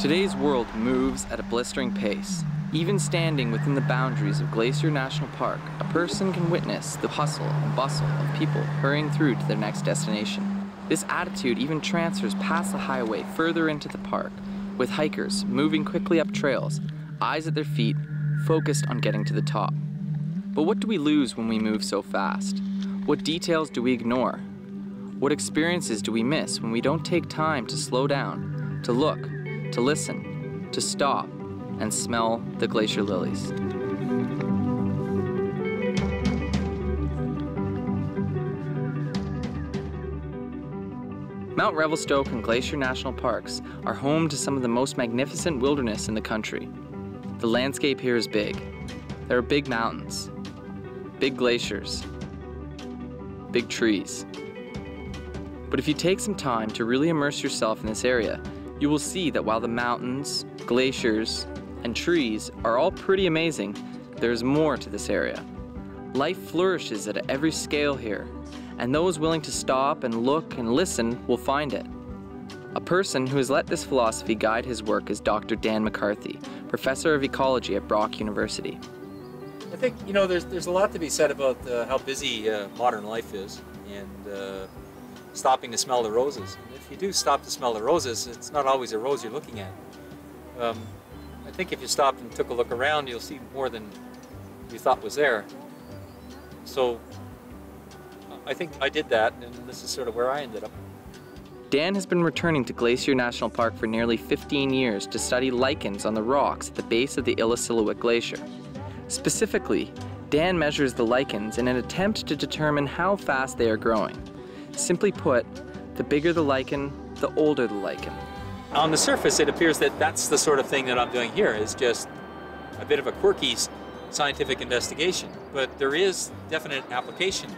Today's world moves at a blistering pace. Even standing within the boundaries of Glacier National Park, a person can witness the hustle and bustle of people hurrying through to their next destination. This attitude even transfers past the highway further into the park, with hikers moving quickly up trails, eyes at their feet, focused on getting to the top. But what do we lose when we move so fast? What details do we ignore? What experiences do we miss when we don't take time to slow down, to look, to listen, to stop, and smell the glacier lilies? Mount Revelstoke and Glacier National Parks are home to some of the most magnificent wilderness in the country. The landscape here is big. There are big mountains, big glaciers, big trees. But if you take some time to really immerse yourself in this area, you will see that while the mountains, glaciers, and trees are all pretty amazing, there's more to this area. Life flourishes at every scale here, and those willing to stop and look and listen will find it. A person who has let this philosophy guide his work is Dr. Dan McCarthy, professor of ecology at Brock University. I think, there's a lot to be said about how busy modern life is, and stopping to smell the roses. And if you do stop to smell the roses, it's not always a rose you're looking at. I think if you stopped and took a look around, you'll see more than you thought was there. So I think I did that, and this is sort of where I ended up. Dan has been returning to Glacier National Park for nearly 15 years to study lichens on the rocks at the base of the Illecillewaet Glacier. Specifically, Dan measures the lichens in an attempt to determine how fast they are growing. Simply put, the bigger the lichen, the older the lichen. On the surface, it appears that that's the sort of thing that I'm doing here, is just a bit of a quirky scientific investigation. But there is definite application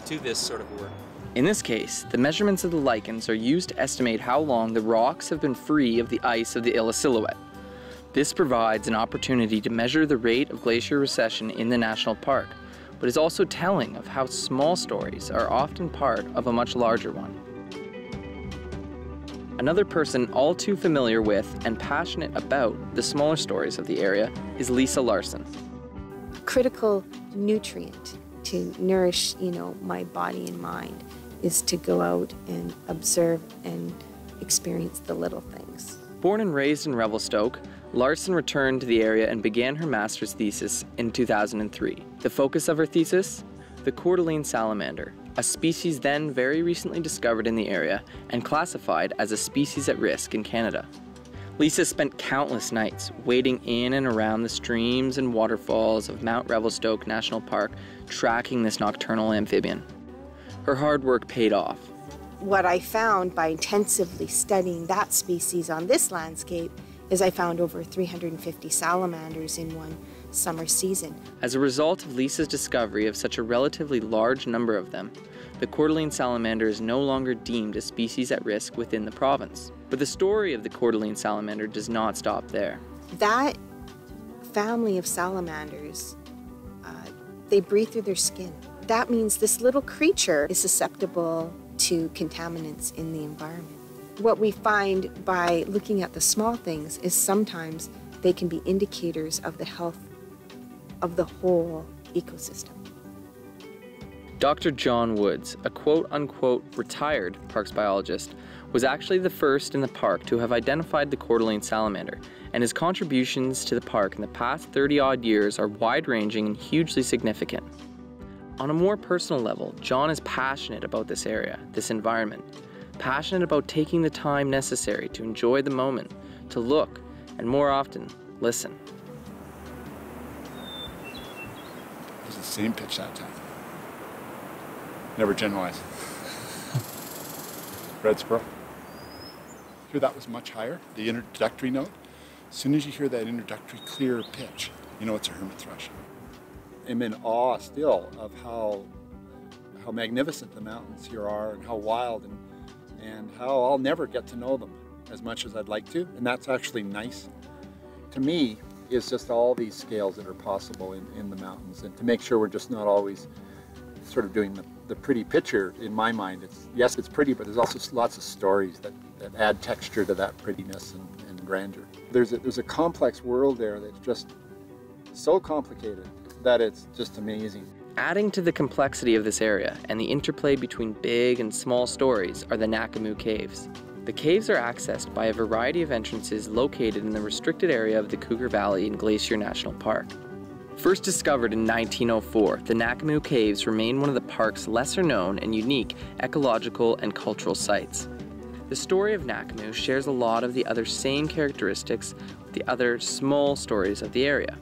to this sort of work. In this case, the measurements of the lichens are used to estimate how long the rocks have been free of the ice of the Illecillewaet. This provides an opportunity to measure the rate of glacier recession in the national park, but is also telling of how small stories are often part of a much larger one. Another person all too familiar with and passionate about the smaller stories of the area is Lisa Larson. Critical nutrient to nourish, my body and mind is to go out and observe and experience the little things. Born and raised in Revelstoke, Larson returned to the area and began her master's thesis in 2003. The focus of her thesis? The Coeur d'Alene salamander, a species then very recently discovered in the area and classified as a species at risk in Canada. Lisa spent countless nights wading in and around the streams and waterfalls of Mount Revelstoke National Park, tracking this nocturnal amphibian. Her hard work paid off. What I found by intensively studying that species on this landscape is I found over 350 salamanders in one summer season. As a result of Lisa's discovery of such a relatively large number of them, the Coeur d'Alene salamander is no longer deemed a species at risk within the province. But the story of the Coeur d'Alene salamander does not stop there. That family of salamanders, they breathe through their skin. That means this little creature is susceptible to contaminants in the environment. What we find by looking at the small things is sometimes they can be indicators of the health of the whole ecosystem. Dr. John Woods, a quote-unquote retired parks biologist, was actually the first in the park to have identified the Coeur d'Alene salamander, and his contributions to the park in the past 30-odd years are wide-ranging and hugely significant. On a more personal level, John is passionate about this area, this environment, passionate about taking the time necessary to enjoy the moment, to look, and more often, listen. It was the same pitch that time. Never generalize. Red squirrel. Hear that was much higher, the introductory note. As soon as you hear that introductory clear pitch, you know it's a hermit thrush. I'm in awe still of how magnificent the mountains here are and how wild and how I'll never get to know them as much as I'd like to, and that's actually nice. To me, it's just all these scales that are possible in the mountains, and to make sure we're just not always sort of doing the pretty picture. In my mind, yes, it's pretty, but there's also lots of stories that add texture to that prettiness and and grandeur. There's a complex world there that's just so complicated that it's just amazing. Adding to the complexity of this area and the interplay between big and small stories are the Nakamu Caves. The caves are accessed by a variety of entrances located in the restricted area of the Cougar Valley in Glacier National Park. First discovered in 1904, the Nakamu Caves remain one of the park's lesser known and unique ecological and cultural sites. The story of Nakamu shares a lot of the other same characteristics with the other small stories of the area.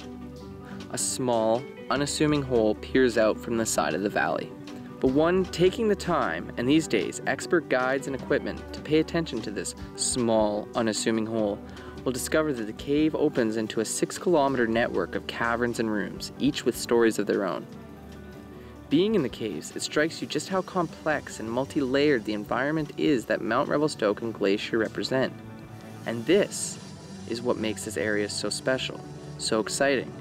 A small, unassuming hole peers out from the side of the valley, but one taking the time, and these days expert guides and equipment, to pay attention to this small, unassuming hole will discover that the cave opens into a 6-kilometer network of caverns and rooms, each with stories of their own. Being in the caves, it strikes you just how complex and multi-layered the environment is that Mount Revelstoke and Glacier represent. And this is what makes this area so special, so exciting.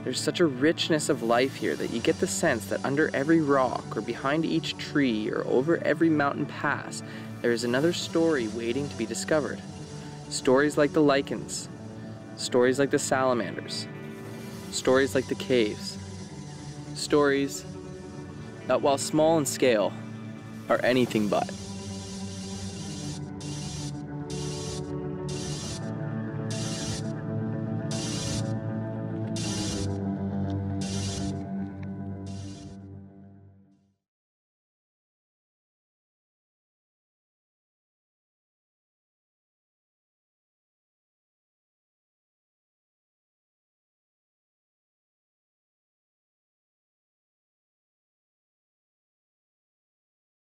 There's such a richness of life here that you get the sense that under every rock, or behind each tree, or over every mountain pass, there is another story waiting to be discovered. Stories like the lichens, stories like the salamanders, stories like the caves, stories that, while small in scale, are anything but.